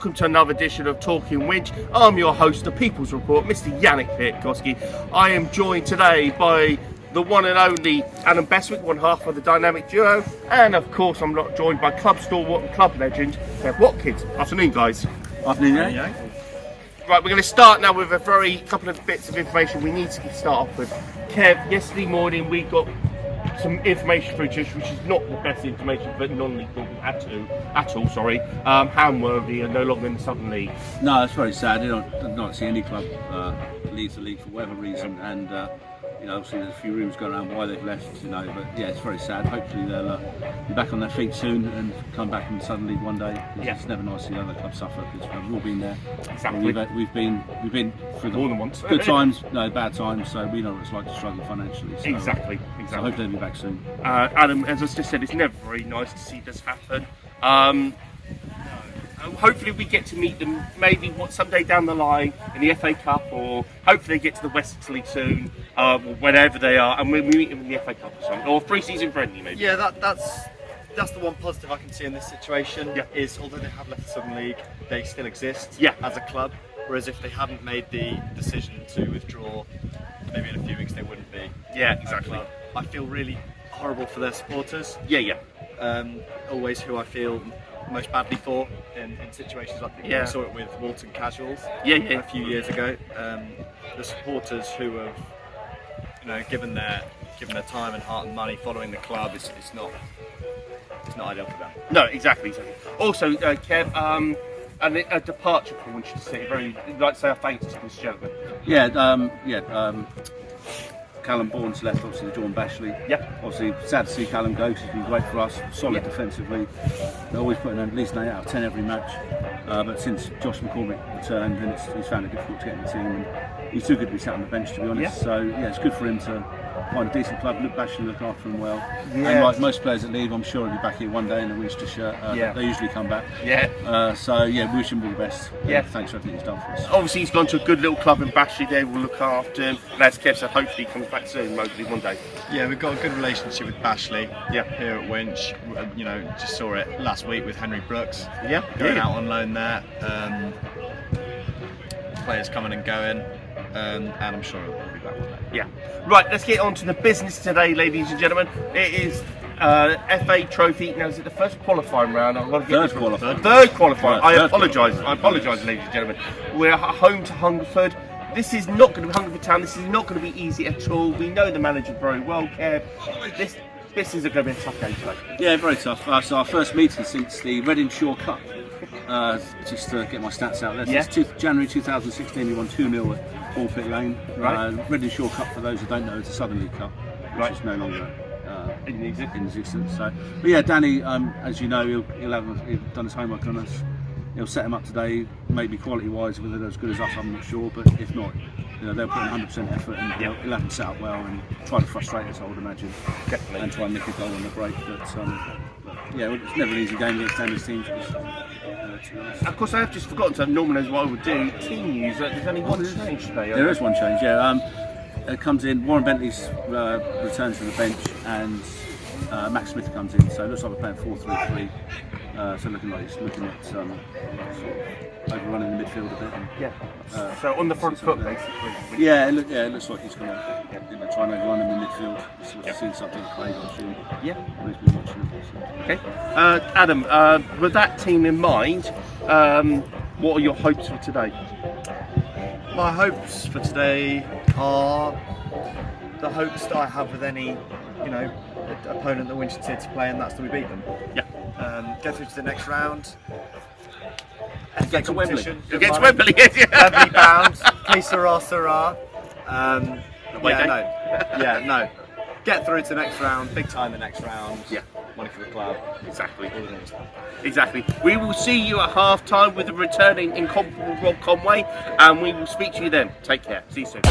welcome to another edition of Talking Winch. I'm your host, the People's Report, Mr. Yannick Piatkowski. I am joined today by the one and only Adam Bestwick, one half of the dynamic duo, and of course I'm not joined by club stalwart and club legend, Kev Watkins. Afternoon, guys. Afternoon, yeah. Right, we're going to start now with a couple of bits of information we need to start off with. Kev, yesterday morning we got some information through to us, which is not the best information, but non-legal at all. Hamworthy are no longer in the Southern League. No, it's very sad. I don't see any club leave the league for whatever reason, and obviously there's a few rumours going around why they've left. But yeah, it's very sad. Hopefully they'll be back on their feet soon and come back in the Southern League one day. It's never nice to see other clubs suffer because we've all been there. Exactly. We've been through more than once. Good times, no bad times. So we know what it's like to struggle financially. So, Exactly. So I hope they'll be back soon. Adam, as I just said, it's never very nice to see this happen. Hopefully we get to meet them maybe someday down the line in the FA Cup, or hopefully they get to the West League soon, wherever they are, and we meet them in the FA Cup or something, or pre-season friendly maybe. Yeah, that's the one positive I can see in this situation. Yeah. Is although they have left the Southern League, they still exist as a club. Whereas if they hadn't made the decision to withdraw, maybe in a few weeks they wouldn't be. Yeah, exactly. I feel really horrible for their supporters. Yeah. Always who I feel most badly for in situations like that. We saw it with Walton Casuals a few years ago. The supporters who have given their time and heart and money following the club, it's not ideal for them. No, exactly. Also, Kev, a departure from Winchester City. I'd like to say our thanks to this gentleman. Callum Bourne's left, obviously John Bashley. Yeah. Obviously sad to see Callum go, 'cause he's been great for us, solid defensively. They're always putting at least an 8 out of 10 every match. But since Josh McCormick returned, then he's found it difficult to get in the team. And he's too good to be sat on the bench, to be honest. Yeah. So yeah, it's good for him to find a decent club. Bashley look after him well. Yeah. And like most players that leave, I'm sure he'll be back here one day in a Winchester shirt. They usually come back. Yeah. So yeah, we wish him all the best. Yeah. Thanks for everything he's done for us. Obviously, he's gone to a good little club in Bashley. They will look after him. And as Kev said, hopefully he comes back soon, hopefully one day. Yeah, we've got a good relationship with Bashley. Yeah. Here at Winch, just saw it last week with Henry Brooks. Yeah. Going out on loan there. Players coming and going, and I'm sure it'll be back one day. Yeah. Right, let's get on to the business today, ladies and gentlemen. It is FA Trophy. Now, is it the first qualifying round? I've got to get Third this qualifying. Third qualifying. Right, I apologise, ladies and gentlemen. We're home to Hungerford. This is not going to be Hungerford Town. This is not going to be easy at all. We know the manager very well, Kev. This is going to be a tough game today. Yeah, very tough. So our first meeting since the Reading Shore Cup. Just to get my stats out there. Since January 2016, we won 2-0 at Ballpit Lane. Right. Reading Shore Cup, for those who don't know, is a Southern League Cup, which is no longer in existence. So, but yeah, Danny, as you know, he'll done his homework on us. He'll set him up today, maybe quality-wise, whether they're as good as us, I'm not sure. But if not, they'll put in 100% effort, and he'll have them set up well and try to frustrate us, I would imagine. Definitely. And try and nick a goal on the break. But yeah, it's never an easy game against Danny's teams. Of course, I have just forgotten to normally knows what I would do. Team news. There's only one change today. There is one change. Yeah. It comes in. Warren Bentley's returns to the bench, and Max Smith comes in. So it looks like we're playing 4-3-3. So looking at sort of overrunning the midfield a bit. And, so on the front foot, basically. Yeah, it looks like he's going to try and overrun him in midfield. Sort of see something Craig, I'm sure. Yeah. He's been watching him. So. Okay. Adam, with that team in mind, what are your hopes for today? My hopes for today are the hopes that I have with any, opponent that Winchester City play, and that's that we beat them. Yeah. Get through to the next round. Get to Wembley. Against Wembley, yeah. Wembley bound. Que sera, sera. No. Get through to the next round. Big time the next round. Yeah. Money for the club. Exactly. We will see you at half time with the returning incomparable Rob Conway, and we will speak to you then. Take care. See you soon.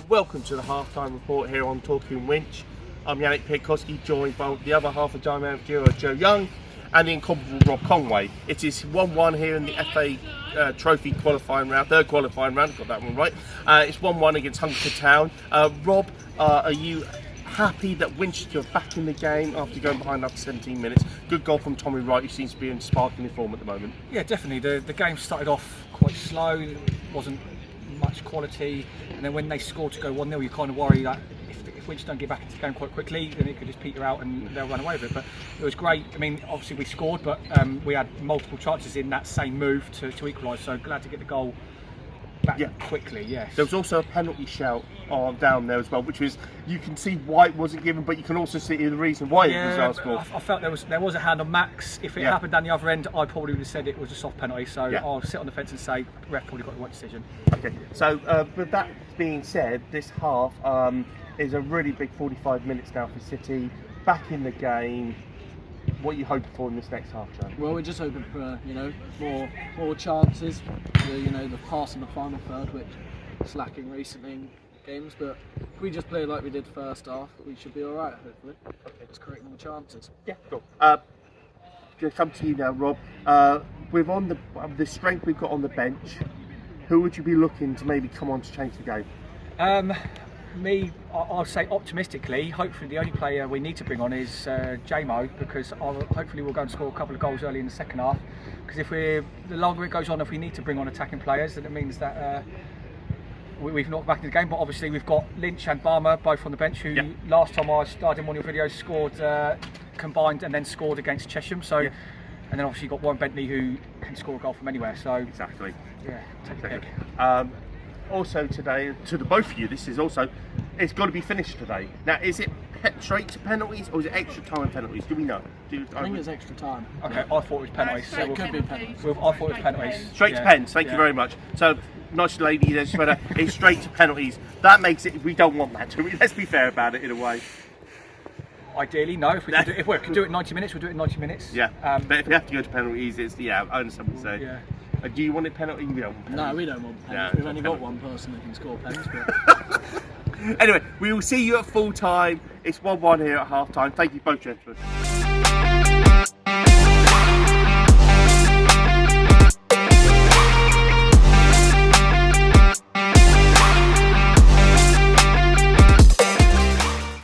Welcome to the halftime report here on Talking Winch. I'm Yannick Pitkowski, joined by the other half of Dynamic Duo, Joe Young, and the incomparable Rob Conway. It is 1-1 here in the FA Trophy qualifying round, third qualifying round, got that one right. It's 1-1 against Hungerford Town. Rob, are you happy that Winchester are back in the game after going behind after 17 minutes? Good goal from Tommy Wright, who seems to be in sparkling form at the moment. Yeah, definitely. The game started off quite slow, wasn't much quality, and then when they scored to go 1-0, you kind of worry that if Winchester don't get back into the game quite quickly, then it could just peter out and they'll run away with it. But it was great. I mean, obviously we scored, but we had multiple chances in that same move to equalise, so glad to get the goal back quickly. Yes. There was also a penalty shout down there as well, which was, you can see why it wasn't given, but you can also see the reason why it was asked for. I felt there was a hand on Max. If it happened down the other end, I probably would have said it was a soft penalty. So I'll sit on the fence and say ref probably got the right decision. Okay. So with that being said, this half is a really big 45 minutes now for City, back in the game. What are you hoping for in this next half, Joe? Well, we're just hoping for more chances. The pass in the final third, which is lacking recently in games. But if we just play like we did first half, we should be all right. Hopefully, just create more chances. Yeah, cool. Going to come to you now, Rob. With the strength we've got on the bench, who would you be looking to maybe come on to change the game? I'll say optimistically, hopefully the only player we need to bring on is J-Mo, because hopefully we'll go and score a couple of goals early in the second half. Because the longer it goes on, if we need to bring on attacking players, then it means that we've not back in the game. But obviously we've got Lynch and Barmer both on the bench, who last time I started in one of your videos scored combined and then scored against Chesham. So, and then obviously you've got Warren Bentley, who can score a goal from anywhere. So exactly. Yeah, take a pick. Also today, to the both of you, it's got to be finished today. Now, is it straight to penalties or is it extra time penalties? Do we know? I think it's extra time. Okay, I thought it was penalties. So it could be penalties. I thought it was penalties. Straight to pens, thank you very much. So, nice lady there, sweater, it's straight to penalties. That makes it, we don't want that, do we? Let's be fair about it in a way. Ideally, no. If we can do it in 90 minutes, we'll do it in 90 minutes. Yeah, but if we have to go to penalties, it's, I understand what you say. Yeah. Do you want a penalty? We don't want No, we don't want penalties. We've only got one person that can score pens. But anyway, we will see you at full time. It's 1-1 here at half time. Thank you both, gentlemen.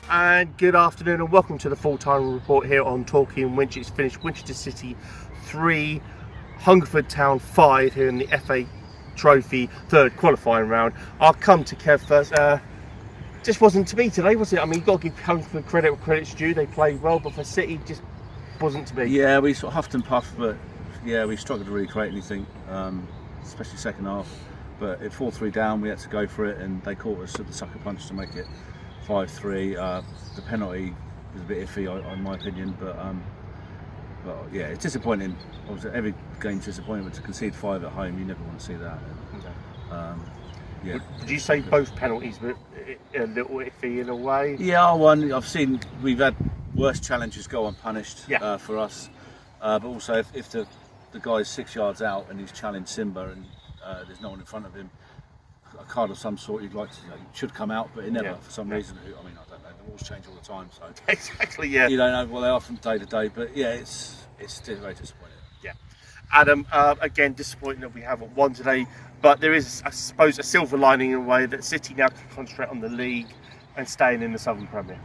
And good afternoon and welcome to the full-time report here on Talking Winch. It's finished Winchester City 3, Hungerford Town 5 here in the FA Trophy third qualifying round. I'll come to Kev first. Just wasn't to be today, was it? I mean, you've got to give Hungerford credit where credit's due. They played well, but for City, just wasn't to be. Yeah, we sort of huffed and puffed, but yeah, we struggled to really create anything, especially second half. But at 4-3 down, we had to go for it, and they caught us at the sucker punch to make it 5-3. The penalty was a bit iffy, in my opinion, but yeah, it's disappointing. Obviously, every game's disappointing, but to concede 5 at home, you never want to see that. Yeah. Did you say both penalties were a little iffy in a way? Yeah, we've had worse challenges go unpunished for us, but also if the guy's 6 yards out and he's challenged Simba and there's no one in front of him, a card of some sort you'd like to, should come out, but it never for some reason. I don't know. The rules change all the time, so exactly. Yeah. You don't know what they are from day to day, but yeah, it's still very disappointing. Yeah. Adam, again, disappointing that we haven't won today, but there is, I suppose, a silver lining in a way that City now can concentrate on the league and staying in the Southern Premier.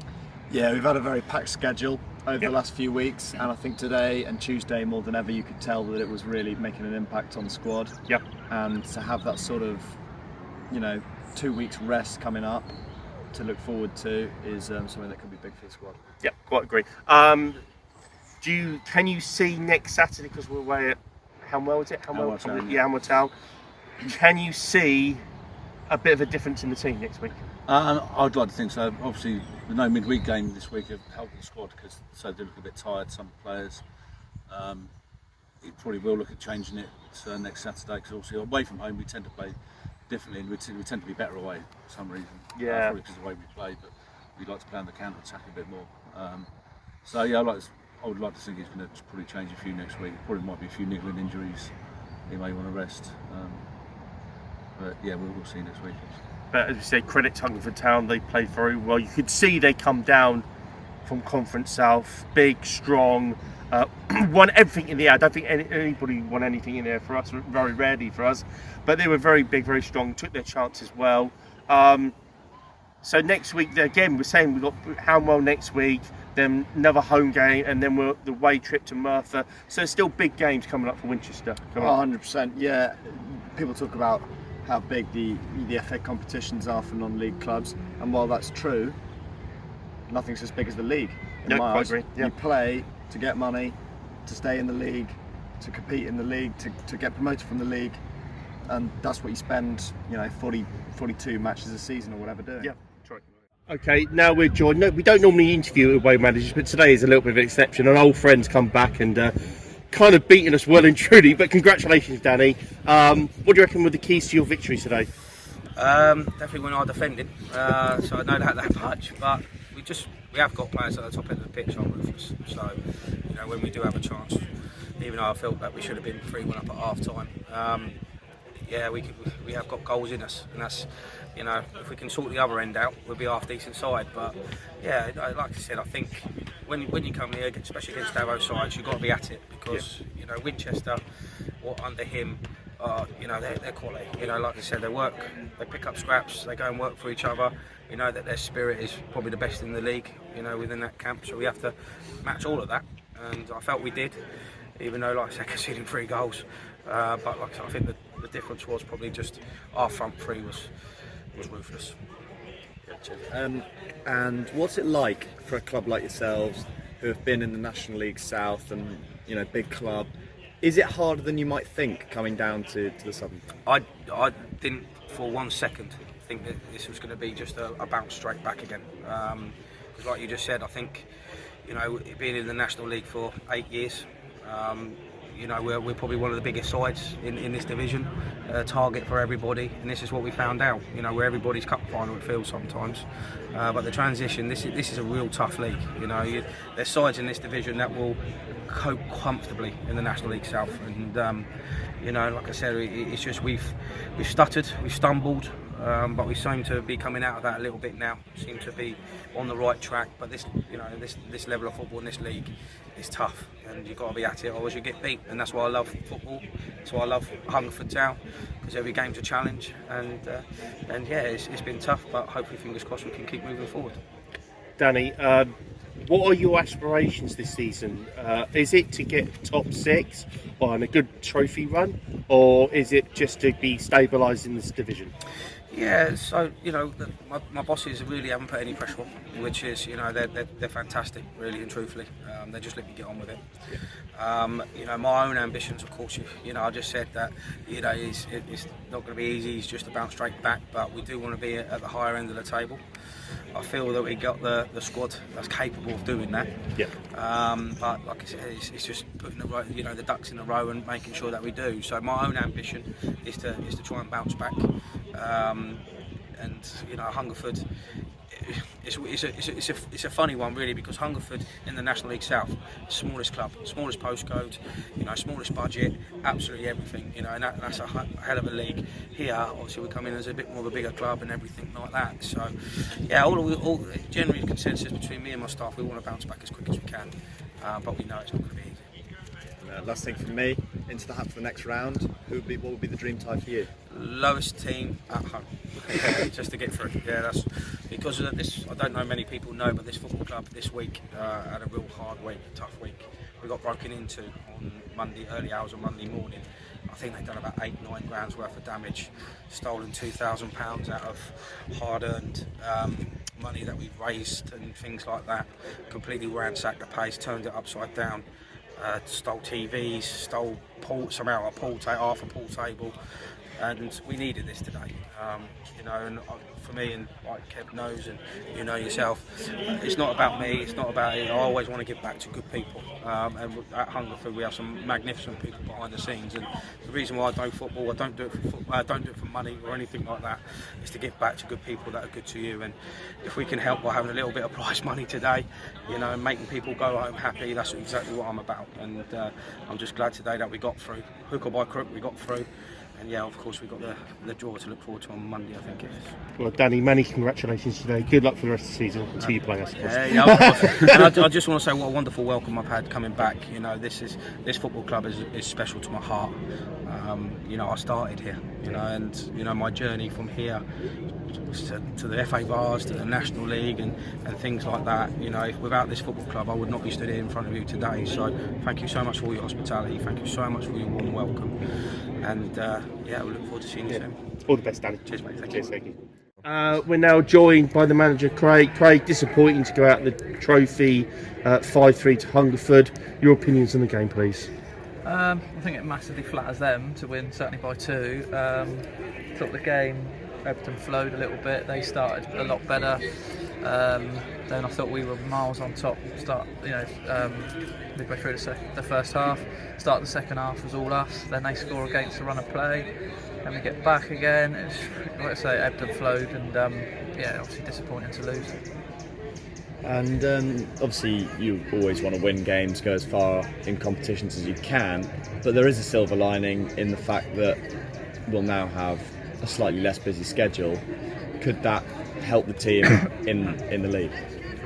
Yeah, we've had a very packed schedule over the last few weeks, and I think today and Tuesday more than ever you could tell that it was really making an impact on the squad. Yep. And to have that sort of 2 weeks rest coming up to look forward to is something that could be big for the squad. Yeah, quite agree. Can you see next Saturday, because we're away at Hamwell, is it? Hamwell Town. Yeah, Hamwell Town. Can you see a bit of a difference in the team next week? I'd like to think so. Obviously, the no midweek game this week have helped the squad because they look a bit tired, some players. He probably will look at changing it next Saturday, because obviously away from home we tend to play differently, and we tend to be better away for some reason. Yeah. Probably because of the way we play, but we'd like to play on the counter attack a bit more. So yeah, I would like to think he's going to probably change a few next week. Probably might be a few niggling injuries he may want to rest. But yeah, we'll see next week. But as you say, credit to Hungerford Town, they played very well. You could see they come down from Conference South, big, strong, won everything in the air. I don't think anybody won anything in there for us, very rarely for us, but they were very big, very strong, took their chances well. So next week, again, we're saying we've got Hanwell next week, then another home game, and then we're the away trip to Merthyr. So there's still big games coming up for Winchester. 100%, yeah. People talk about how big the FA competitions are for non-league clubs, and while that's true, nothing's as big as the league. In my eyes. Agree. Yeah. You play to get money, to stay in the league, to compete in the league, to get promoted from the league, and that's what you spend, 42 matches a season or whatever doing. Yeah. Okay, now we're joined. No, we don't normally interview away managers, but today is a little bit of an exception. An old friend's come back and kind of beaten us well and truly. But congratulations, Danny. What do you reckon were the keys to your victory today? Definitely when I defended, so I know that much. But we have got players at the top end of the pitch on ruthless. So when we do have a chance, even though I felt that we should have been 3-1 up at half time. We have got goals in us, and that's, if we can sort the other end out, we'll be half decent side. But yeah, like I said, I think when you come here, especially against Davo sides, you've got to be at it because Winchester, or under him, they're quality. Like I said, they pick up scraps, they go and work for each other. That their spirit is probably the best in the league. Within that camp, so we have to match all of that, and I felt we did. Even though, like I said, conceding 3 goals, but like I said, I think the difference was probably just our front three was ruthless. And what's it like for a club like yourselves, who have been in the National League South and big club? Is it harder than you might think coming down to the Southern? I didn't for 1 second think that this was going to be just a bounce straight back again. Because like you just said, I think being in the National League for 8 years. We're probably one of the biggest sides in this division, target for everybody, and this is what we found out. Where everybody's cup final it feels sometimes, but the transition. This is a real tough league. There's sides in this division that will cope comfortably in the National League South, and like I said, it's just we've stuttered, we've stumbled. But we seem to be coming out of that a little bit now. Seem to be on the right track. But this level of football in this league is tough, and you've got to be at it, otherwise you get beat. And that's why I love football. That's why I love Hungerford Town, because every game's a challenge. And yeah, it's been tough, but hopefully, fingers crossed, we can keep moving forward. Danny, what are your aspirations this season? Is it to get top 6 on a good trophy run, or is it just to be stabilised in this division? Yeah, so my bosses really haven't put any pressure on, which is they're fantastic, really and truthfully. They just let me get on with it. My own ambitions, of course. I just said that it's not going to be easy. It's just to bounce straight back, but we do want to be at the higher end of the table. I feel that we got the squad that's capable of doing that. Yeah. But like I said, it's just putting the ducks in a row and making sure that we do. So my own ambition is to try and bounce back. Hungerford, it's a funny one really, because Hungerford in the National League South, smallest club, smallest postcode, smallest budget, absolutely everything, and that's a hell of a league. Here, obviously, we come in as a bit more of a bigger club and everything like that. So, yeah, all generally the consensus between me and my staff, we want to bounce back as quick as we can, but we know it's not going to be easy. Last thing from me, into the hat for the next round. What would be the dream tie for you? Lowest team at home, just to get through. Yeah, that's because of this. I don't know many people know, but this football club this week had a real hard week, tough week. We got broken into on Monday, early hours of Monday morning. I think they've done about 8-9 grand's worth of damage, stolen £2,000 out of hard-earned money that we've raised and things like that. Completely ransacked the place, turned it upside down. Stole TVs, stole somehow half a pool table, and we needed this today. And for me, and like Kev knows, and yourself, it's not about me. It's not about it. I always want to give back to good people. And at Hungerford, we have some magnificent people behind the scenes. And the reason why I do football, I don't do it for football. I don't do it for money or anything like that. Is to give back to good people that are good to you. And if we can help by having a little bit of prize money today, and making people go home happy, that's exactly what I'm about. And I'm just glad today that we got through. Hook or by crook, we got through. yeah, of course we've got the draw to look forward to on Monday, I think it is. Well, Danny, many congratulations today. Good luck for the rest of the season until you play us. Yeah, of course. And I just want to say what a wonderful welcome I've had coming back. You know, this football club is special to my heart. You know, I started here. You know, and you know my journey from here to the FA Vars, to the National League, and things like that. You know, without this football club, I would not be stood here in front of you today. So thank you so much for all your hospitality. Thank you so much for your warm welcome. And yeah, we look forward to seeing you soon. All the best, Danny. Cheers, mate. Thank Cheers, you. thank you. We're now joined by the manager, Craig. Craig, disappointing to go out the trophy 5-3 to Hungerford. Your opinions on the game, please? I think it massively flatters them to win, certainly by 2. Thought the game ebbed and flowed a little bit. They started a lot better. Then I thought we were miles on top. Midway through the first half. Start of the second half was all us. Then they score against the run of play. Then we get back again. It's, like I say, ebbed and flowed, and yeah, obviously disappointing to lose. And obviously you always want to win games, go as far in competitions as you can, but there is a silver lining in the fact that we'll now have a slightly less busy schedule. Could that help the team in the league?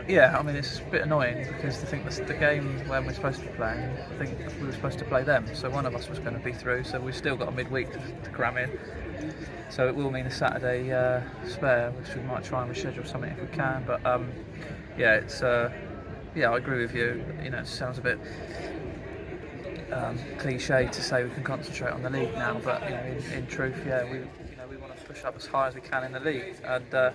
Yeah, I mean it's a bit annoying because I think the game when we're supposed to be playing, I think we were supposed to play them, so one of us was going to be through, so we've still got a midweek to cram in. So it will mean a Saturday spare, which we might try and reschedule something if we can. But yeah, it's yeah, I agree with you. You know, it sounds a bit cliche to say we can concentrate on the league now, but you know, in truth, yeah, we want to push up as high as we can in the league. And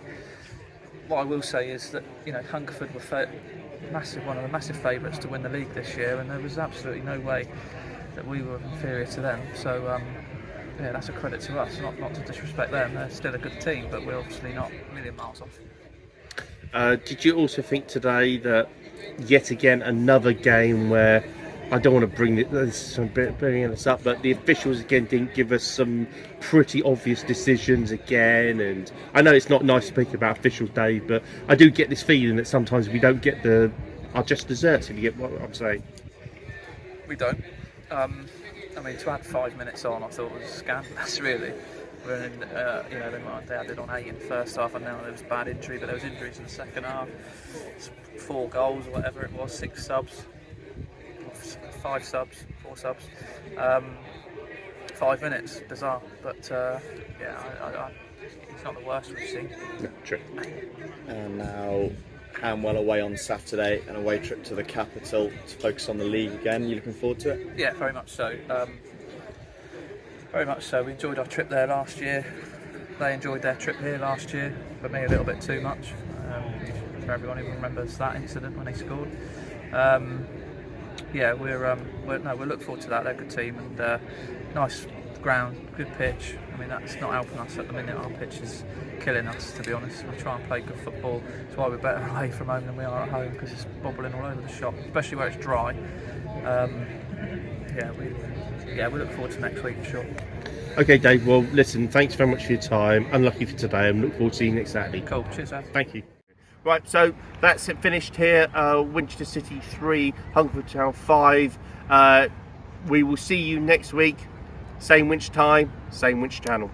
what I will say is that you know Hungerford were one of the massive favourites to win the league this year, and there was absolutely no way that we were inferior to them. So yeah, that's a credit to us. Not to disrespect them, they're still a good team, but we're obviously not a million miles off. Did you also think today that yet again another game where I don't want to bringing this up, but the officials again didn't give us some pretty obvious decisions again? And I know it's not nice to speak about officials' day, but I do get this feeling that sometimes we don't get our just desserts. If you get what I'm saying. We don't. I mean, to add 5 minutes on, I thought was scandalous. Really. We're in, you know, they added on 8 in the first half, and now there was bad injury, but there was injuries in the second half. 4 goals or whatever it was, 6 subs, 5 subs, 4 subs. 5 minutes, bizarre. But yeah, it's not the worst we've seen. No, true. And now Amwell away on Saturday, an away trip to the capital to focus on the league again. You looking forward to it? Yeah, very much so. Very much so. We enjoyed our trip there last year. They enjoyed their trip here last year. For me, a little bit too much. For everyone who remembers that incident when they scored. Yeah, we're look forward to that. They're a good team and nice ground, good pitch. I mean, that's not helping us at the minute. Our pitch is killing us, to be honest. We try and play good football. That's why we're better away from home than we are at home, because it's bobbling all over the shop, especially where it's dry. Yeah, we look forward to next week for sure. Okay, Dave. Well, listen. Thanks very much for your time. Unlucky for today, and look forward to seeing you next Saturday. Cool. Cheers, Sam. Thank you. Right, so that's it. Finished here. Winchester City 3, Hungerford Town 5. We will see you next week. Same Winch time, same Winch channel.